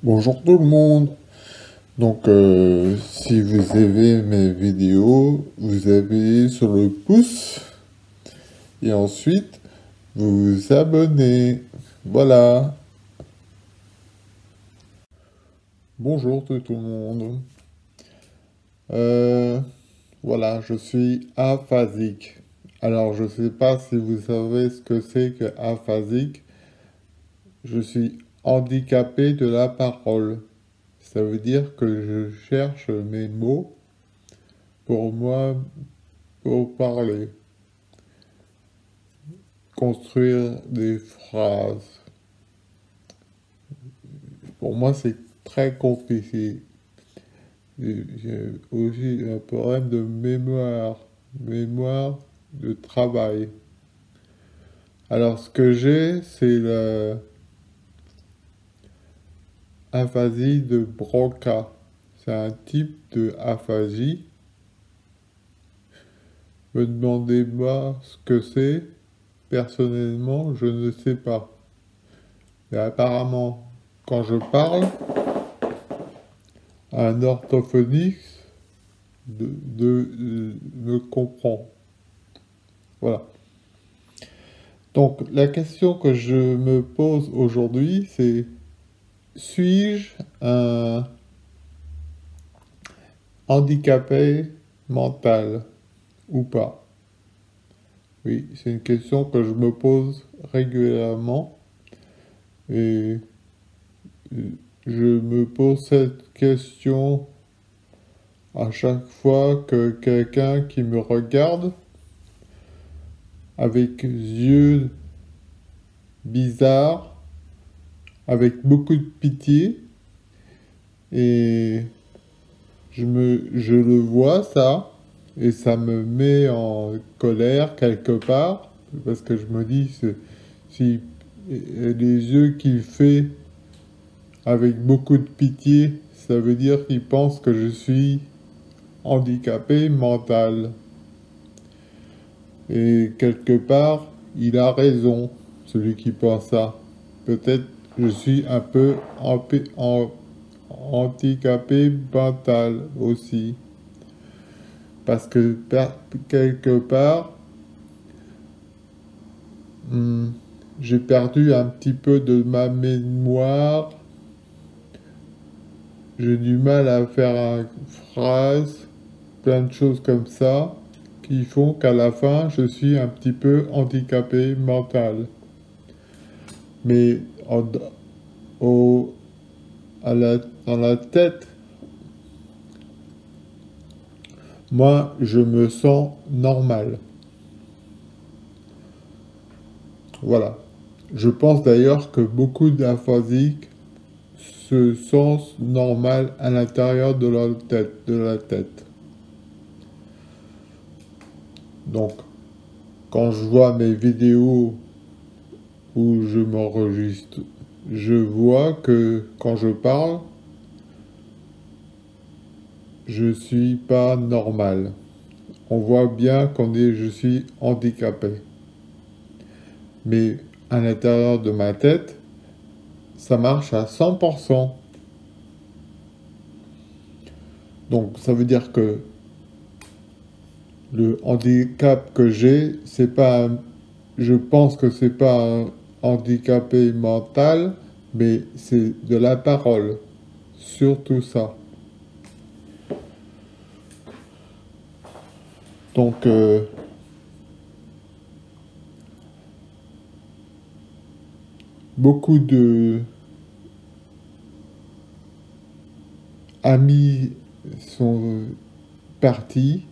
Bonjour tout le monde. Si vous aimez mes vidéos, vous appuyez sur le pouce et ensuite vous vous abonnez. Voilà. Bonjour tout le monde. Euh, voilà, je suis aphasique. Alors, je ne sais pas si vous savez ce que c'est que aphasique. Je suis handicapé de la parole. Ça veut dire que je cherche mes mots pour moi, pour parler, construire des phrases. Pour moi, c'est très compliqué. J'ai aussi un problème de mémoire de travail. Alors, ce que j'ai, c'est l'aphasie de Broca. C'est un type de aphasie. Me demandez-moi ce que c'est. Personnellement, je ne sais pas. Mais apparemment, quand je parle, un orthophoniste me comprend. Voilà. Donc, la question que je me pose aujourd'hui, c'est suis-je un handicapé mental ou pas? Oui, c'est une question que je me pose régulièrement et je me pose cette question à chaque fois que quelqu'un qui me regarde avec yeux bizarres, avec beaucoup de pitié, et je le vois ça, et ça me met en colère quelque part, parce que je me dis, si les yeux qu'il fait avec beaucoup de pitié, ça veut dire qu'il pense que je suis handicapé mental. Et quelque part, il a raison, celui qui pense ça. Peut-être je suis un peu handicapé mental aussi. Parce que quelque part, hmm, j'ai perdu un petit peu de ma mémoire. J'ai du mal à faire une phrase, plein de choses comme ça, qui font qu'à la fin, je suis un petit peu handicapé mental. Mais au, dans la tête, moi, je me sens normal. Voilà. Je pense d'ailleurs que beaucoup d'aphasiques se sentent normal à l'intérieur de leur tête, de la tête. Donc, quand je vois mes vidéos où je m'enregistre, je vois que quand je parle, je suis pas normal. On voit bien je suis handicapé. Mais à l'intérieur de ma tête, ça marche à 100%. Donc ça veut dire que le handicap que j'ai, c'est pas je pense que c'est pas un handicapé mental, mais c'est de la parole. Surtout ça. Donc beaucoup de amis sont partis,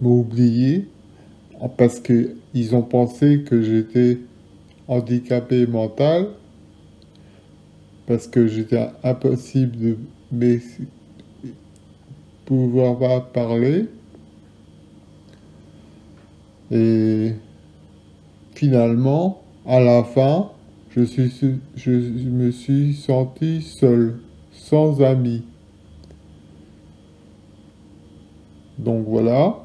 m'ont oublié, parce qu'ils ont pensé que j'étais handicapé mental, parce que j'étais impossible de pouvoir pas parler. Et finalement, à la fin, je me suis senti seul, sans amis. Donc voilà.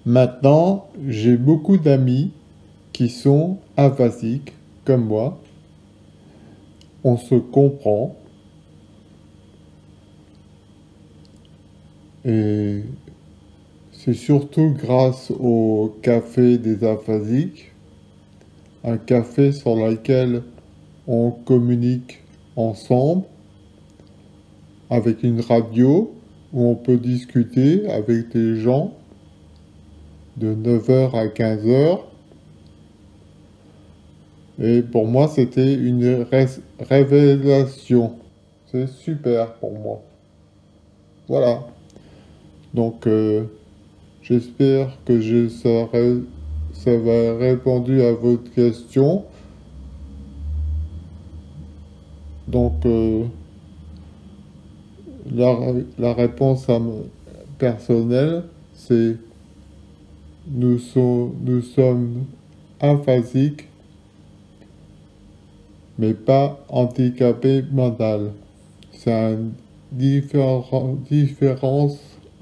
Maintenant, j'ai beaucoup d'amis qui sont aphasiques, comme moi. on se comprend et c'est surtout grâce au café des aphasiques, un café sur lequel on communique ensemble avec une radio où on peut discuter avec des gens de 9 h à 15 h. Et pour moi, c'était une révélation. C'est super pour moi. Voilà. Donc, j'espère que ça va répondu à votre question. Donc, la, la réponse personnelle, c'est nous sommes aphasiques, mais pas handicapés mental. C'est une différence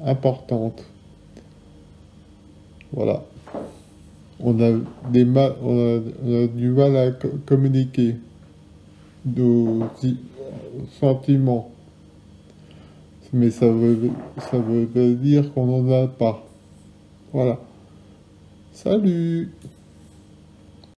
importante. Voilà. On a du mal à communiquer nos sentiments, mais ça veut pas dire qu'on n'en a pas. Voilà. Salut!